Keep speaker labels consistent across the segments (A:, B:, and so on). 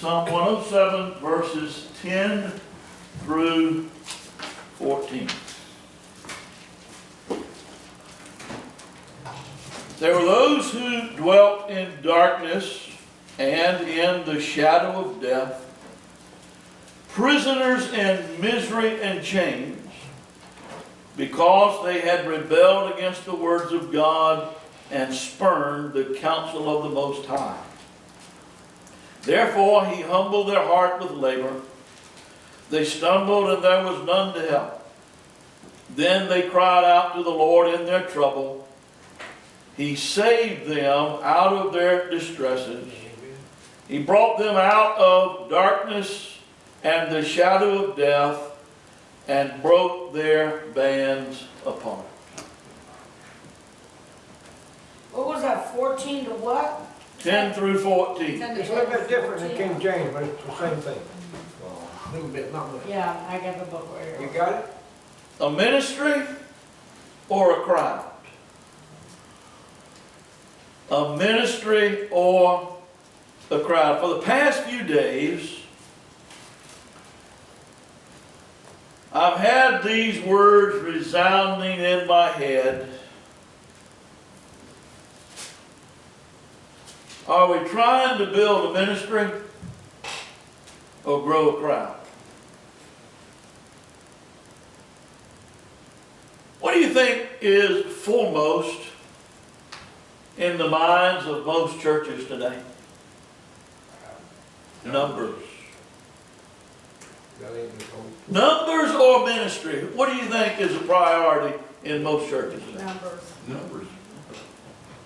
A: Psalm 107, verses 10 through 14. There were those who dwelt in darkness and in the shadow of death, prisoners in misery and chains, because they had rebelled against the words of God and spurned the counsel of the Most High. Therefore he humbled their heart with labor. They stumbled, and there was none to help. Then they cried out to the Lord in their trouble. He saved them out of their distresses. He brought them out of darkness and the shadow of death, and broke their bands apart.
B: What was that, 14 to what?
A: 10 through 14.
C: It's a little bit different than King James, but it's the same thing. A little bit, not much.
B: Yeah, I got the book right
C: You
B: here.
C: got it?
A: A ministry or a crowd? A ministry or a crowd? For the past few days, I've had these words resounding in my head. Are we trying to build a ministry or grow a crowd? What do you think is foremost in the minds of most churches today? Numbers. Numbers or ministry? What do you think is a priority in most churches today?
B: Numbers.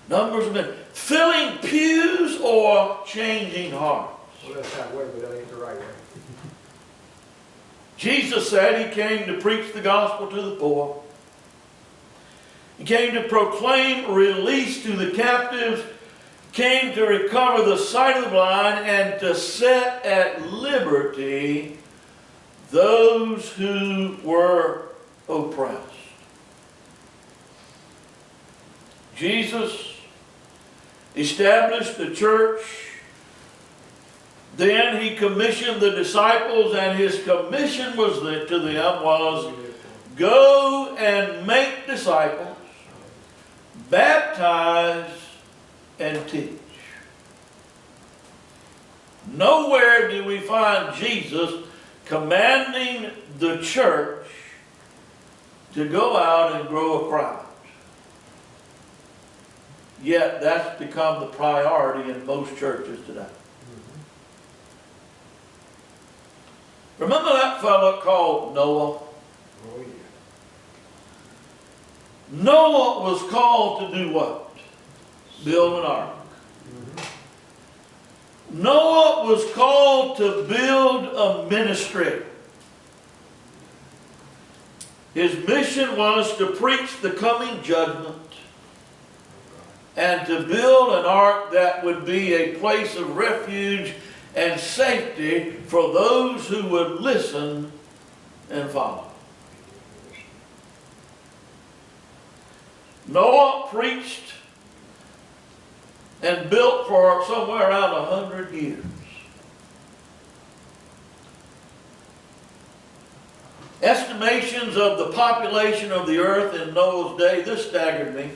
A: Numbers. Filling pews or changing hearts?
C: Well, that's that way, but that ain't the right way.
A: Jesus said he came to preach the gospel to the poor. He came to proclaim release to the captives, came to recover the sight of the blind, and to set at liberty those who were oppressed. Jesus established the church. Then he commissioned the disciples, and his commission to them was, go and make disciples, baptize, and teach. Nowhere do we find Jesus commanding the church to go out and grow a crowd. Yet that's become the priority in most churches today. Remember that fellow called Noah?
C: Oh, yeah.
A: Noah was called to do what? Build an ark. Noah was called to build a ministry. His mission was to preach the coming judgment and to build an ark that would be a place of refuge and safety for those who would listen and follow. Noah preached and built for somewhere around 100 years. Estimations of the population of the earth in Noah's day, this staggered me.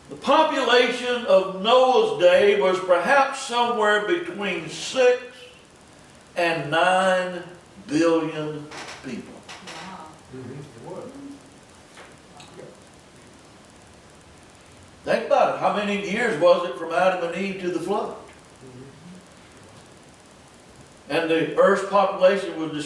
A: The population of Noah's day was perhaps somewhere between 6 and 9 billion people.
B: Wow.
C: It was.
A: Think about it. How many years was it from Adam and Eve to the flood? And the earth's population was destroyed.